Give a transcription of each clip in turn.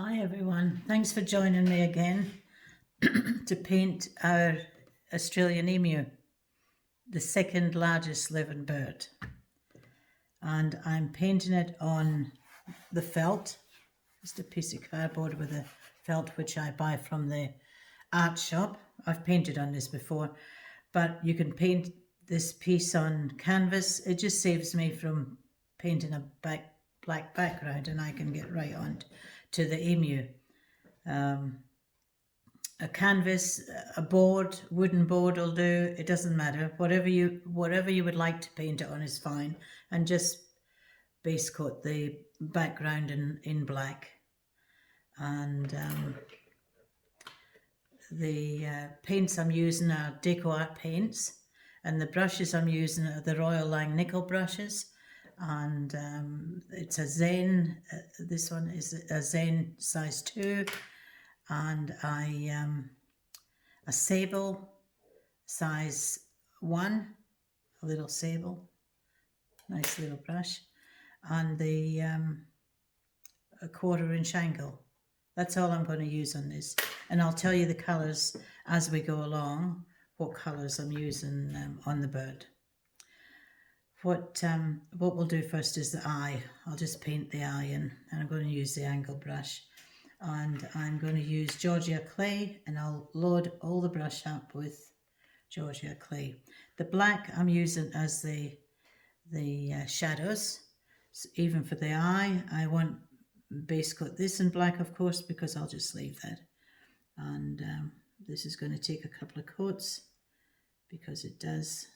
Hi everyone, thanks for joining me again to paint our Australian emu, the second largest living bird. And I'm painting it on the felt, just a piece of cardboard with a felt which I buy from the art shop. I've painted on this before, but you can paint this piece on canvas. It just saves me from painting a black background, and I can get right on to the emu. A canvas, a board, wooden board will do. It doesn't matter. Whatever you would like to paint it on is fine, and just base coat the background in black. And the paints I'm using are Deco Art paints, and the brushes I'm using are the Royal Lang nickel brushes. And it's a Zen. This one is a Zen size 2, and a sable size 1, a little sable, nice little brush, and the a 1/4 inch angle. That's all I'm going to use on this, and I'll tell you the colours as we go along, what colours I'm using on the bird. What we'll do first is the eye. I'll just paint the eye in, and I'm going to use the angle brush, and I'm going to use Georgia clay, and I'll load all the brush up with Georgia clay. The black I'm using as the shadows. So even for the eye, I want base coat this in black, of course, because I'll just leave that. And this is going to take a couple of coats because it does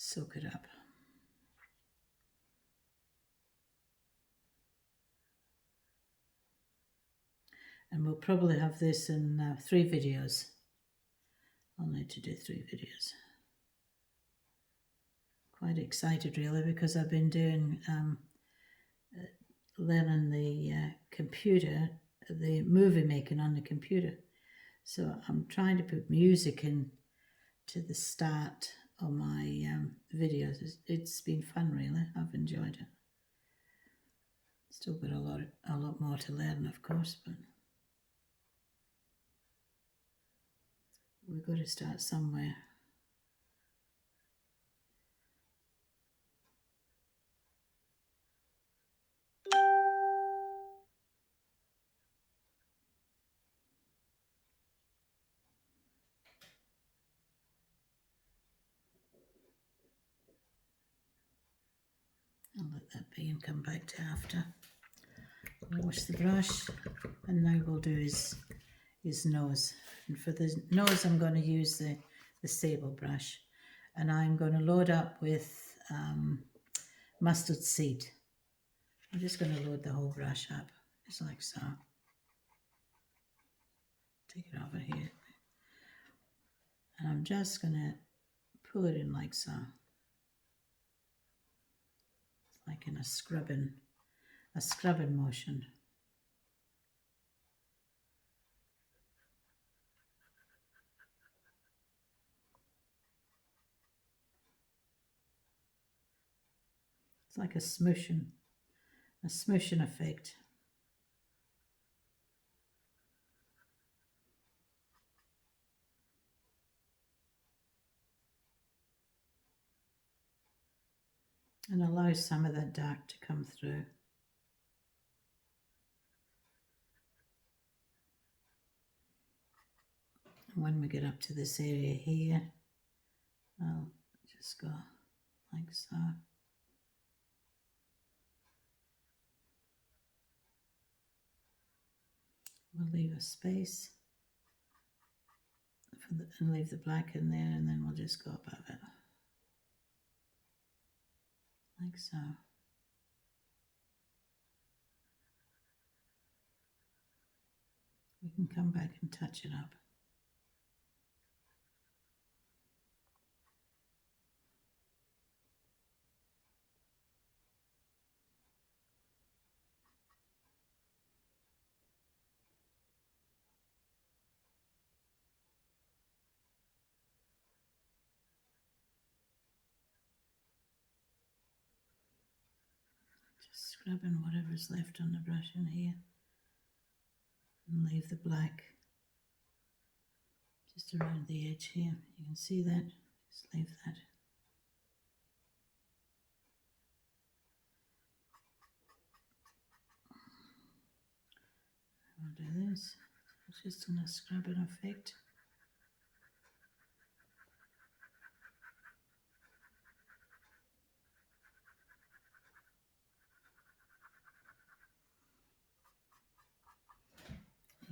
soak it up. And we'll probably have this in 3 videos. I'll need to do 3 videos. Quite excited really, because I've been doing learning the computer, the movie making on the computer. So I'm trying to put music in to the start of my videos. It's been fun really. I've enjoyed it. Still got a lot more to learn, of course, but we've got to start somewhere. I'll let that be and come back to after. Wash the brush, and now we'll do his nose. And for the nose I'm going to use the sable brush, and I'm going to load up with mustard seed. I'm just going to load the whole brush up, just like so. Take it over here, and I'm just going to pull it in like so, like in a scrubbing motion. It's like a smooshing effect. And allow some of that dark to come through. And when we get up to this area here, I'll just go like so. We'll leave a space and leave the black in there, and then we'll just go above it like so. We can come back and touch it up. Just scrubbing whatever's left on the brush in here. and leave the black just around the edge here. You can see that, just leave that. I'll do this, it's just in a scrubbing effect.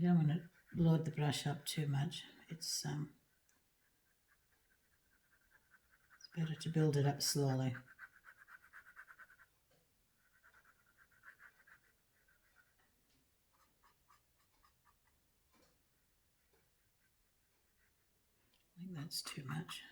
You don't want to load the brush up too much. It's better to build it up slowly. I think that's too much.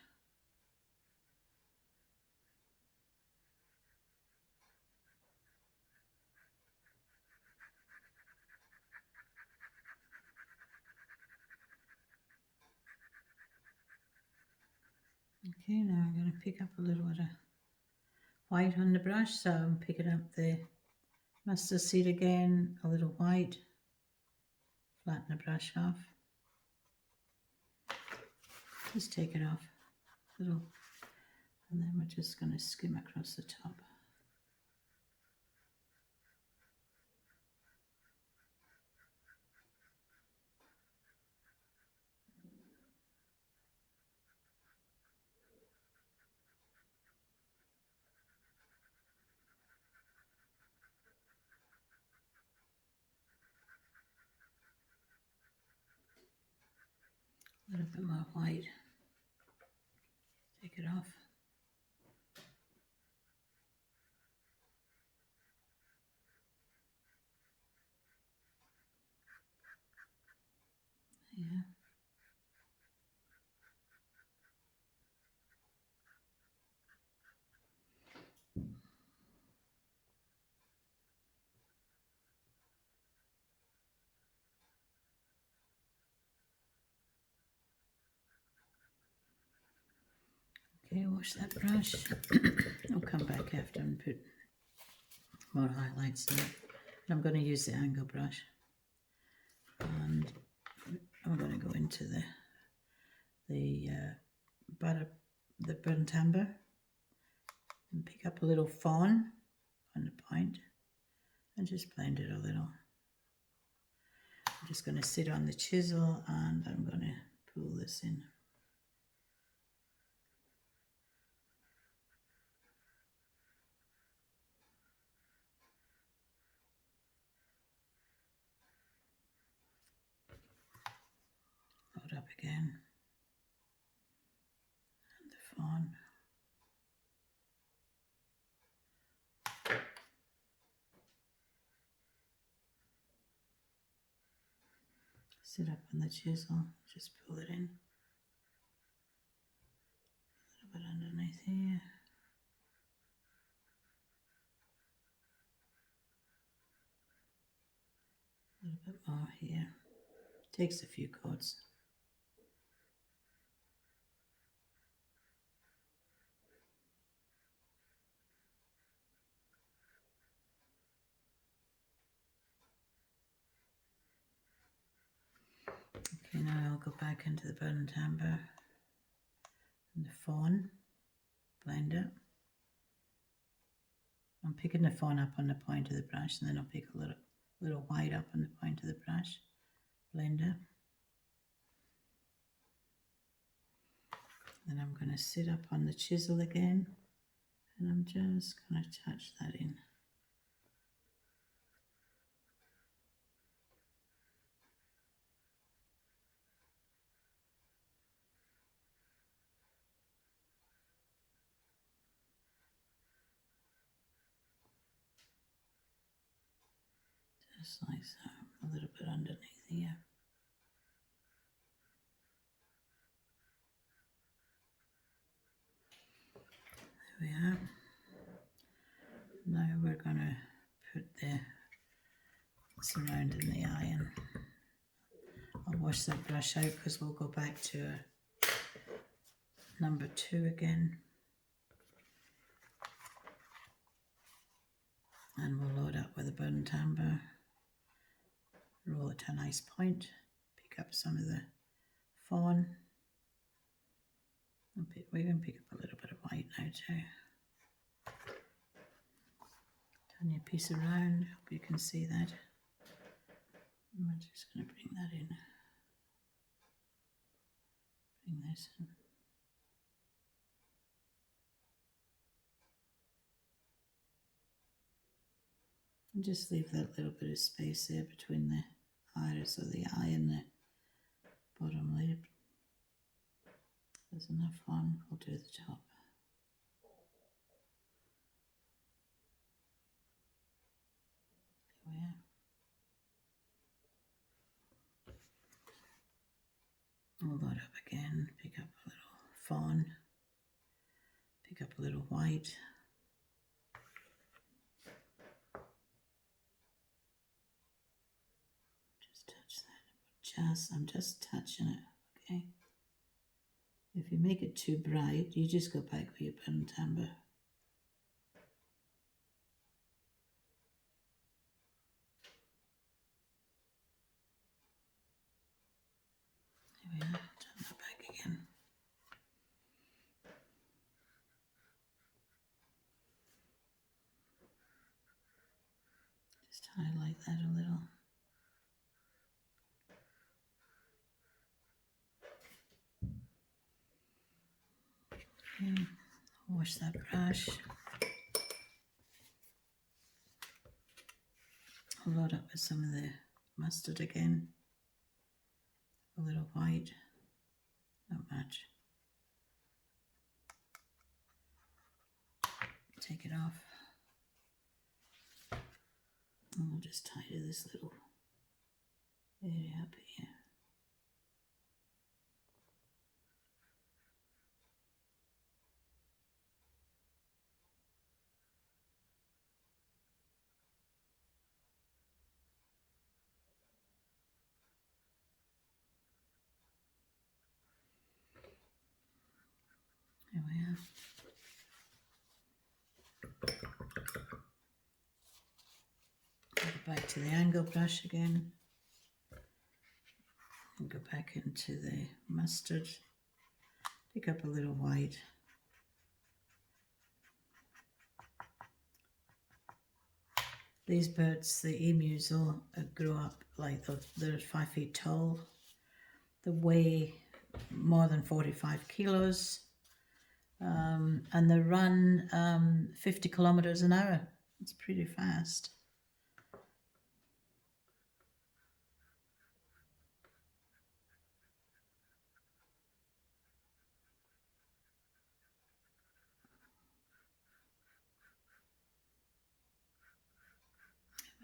Okay, now I'm going to pick up a little bit of white on the brush, so I'm picking up the mustard seed again, a little white, flatten the brush off, just take it off a little, and then we're just going to skim across the top. A little bit more white, take it off. Yeah. Okay, wash that brush. I'll come back after and put more highlights in it. I'm going to use the angle brush, and I'm going to go into the burnt umber and pick up a little fawn on the point and just blend it a little. I'm just going to sit on the chisel and I'm going to pull this in. Load up again. And the fawn. Sit up on the chisel, just pull it in. A little bit underneath here. A little bit more here. Takes a few coats. Okay, now I'll go back into the burnt umber and the fawn, blend it. I'm picking the fawn up on the point of the brush, and then I'll pick a little white up on the point of the brush, blend it. Then I'm going to sit up on the chisel again, and I'm just going to touch that in. Just like so, a little bit underneath here. There we are. Now we're going to put the surrounding the eye in. I'll wash that brush out because we'll go back to number 2 again. And we'll load up with a burnt umber, roll it to a nice point. Pick up some of the fawn. We're going to pick up a little bit of white now too. Turn your piece around, hope you can see that. I'm just going to bring that in. Bring this in. And just leave that little bit of space there between the iris or the eye and the bottom lid. There's enough on, we'll do the top. There we are. Hold that up again, pick up a little fawn, pick up a little white. Just touch that, I'm just touching it, okay? If you make it too bright, you just go back with your burnt amber. There we are, turn that back again. Just highlight that a little. Okay, wash that brush. I'll load up with some of the mustard again. A little white, not much. Take it off. And we'll just tidy this little area up here. There we are. Go back to the angle brush again. And go back into the mustard. Pick up a little white. These birds, the emus, all grow up like they're 5 feet tall. They weigh more than 45 kilos. And they run 50 kilometers an hour. It's pretty fast.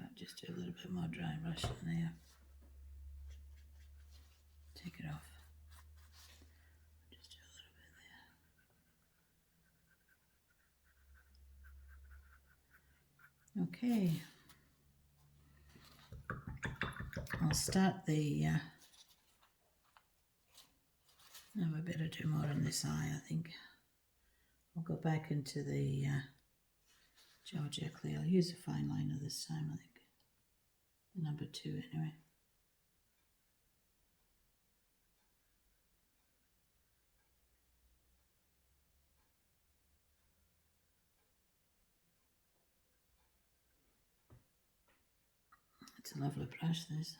I'll just do a little bit more dry brush in there. Take it off. Just do a little bit there. Okay. I'll start the, no, I better do more on this eye, I think. I'll go back into the Georgia clay. I'll use a fine liner this time, I think. The number 2 anyway. It's a lovely brush, this.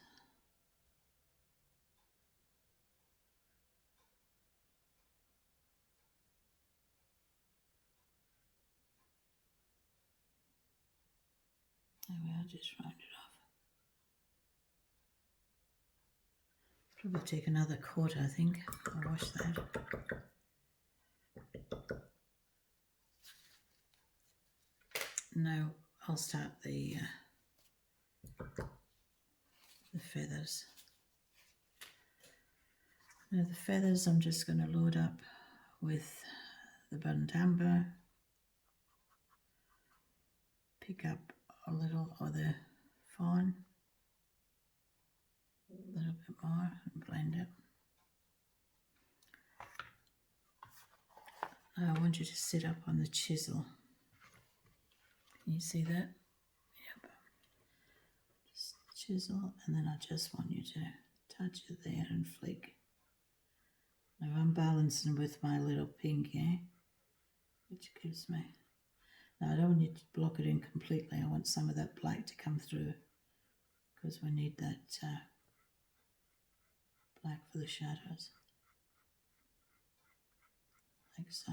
There we are, just round it off. Probably take another coat, I think. I'll wash that. Now I'll start the feathers. Now the feathers I'm just going to load up with the burnt amber. Pick up a little of the fawn. A little bit more and blend it. Now I want you to sit up on the chisel. Can you see that? Yep. Just chisel, and then I just want you to touch it there and flick. Now I'm balancing with my little pinky, which gives me, now I don't want you to block it in completely. I want some of that black to come through because we need that black for the shadows, like so.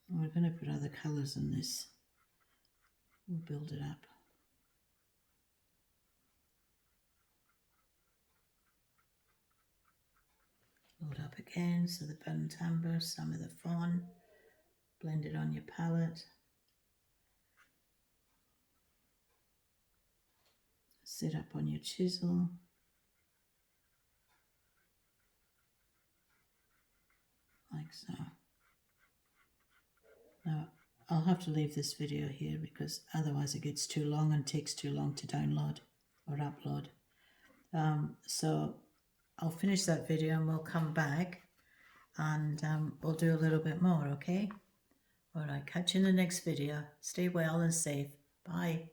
And we're going to put other colours in this. We'll build it up. Load up again, so the burnt umber, some of the fawn, blend it on your palette. Sit up on your chisel. Like so. Now, I'll have to leave this video here because otherwise it gets too long and takes too long to download or upload. So I'll finish that video and we'll come back and we'll do a little bit more, okay? All right, catch you in the next video. Stay well and safe. Bye.